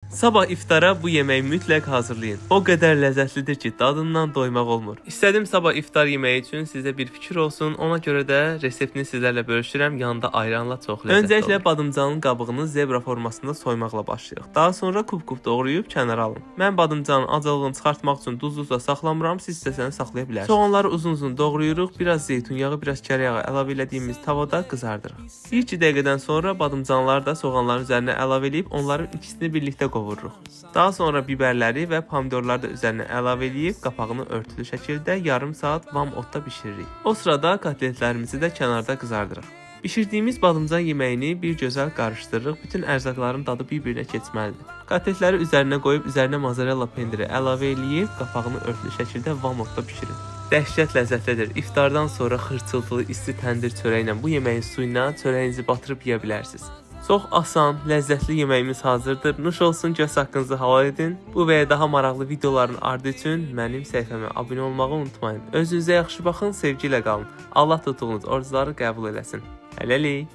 Sabah iftara bu yeməyi mütləq hazırlayın. O qədər ləzzətlidir ki, dadından doymaq olmur. İstədim sabah iftar yeməyi üçün sizə bir fikir olsun. Ona görə də reseptini sizlərlə bölüşürəm. Yanında ayranla çox ləzzətli olur. Öncəliklə badımcanın qabığını zebra formasında soymaqla başlayırıq. Daha sonra kub-kub doğrayıb kənara alın. Mən badımcanın acılığını çıxartmaq üçün duzluqda saxlamıram. Siz istəsəniz saxlaya bilərsiniz. Soğanları uzun-uzun doğrayırıq. Biraz zeytun yağı, biraz kərə yağı əlavə etdiyimiz tavada qızardırıq. 1-2 dəqiqədən sonra badımcanları da soğanların üzərinə əlavə edib onların ikisini birlikdə qovururuq. Daha sonra biberləri və pomidorları da üzərinə əlavə edib qapağını örtülü şəkildə yarım saat vam odda bişiririk. O sırada kotletlərimizi də kənarda qızardırıq. Bişirdiyimiz badımcan yeməyini bir gözəl qarışdırırıq. Bütün ərzaqların dadı bir-birinə keçməlidir. Kotletləri üzərinə qoyub üzərinə mozzarella pendiri əlavə edib qapağını örtülü şəkildə vam odda bişirin. Dəhşət ləzzətlidir. İftardan sonra xırçıltılı isti təndir çörəklə bu yeməyin suyuna çörəyinizi batırıb yeyə bilərsiniz. Çox asan, ləzzətli yeməyimiz hazırdır. Nuş olsun, göz haqqınızı halal edin. Bu və ya daha maraqlı videoların ardı üçün mənim səhifəmə abunə olmağı unutmayın. Özünüzə yaxşı baxın, sevgi ilə qalın. Allah tutduğunuz orzuları qəbul eləsin. Hələlik.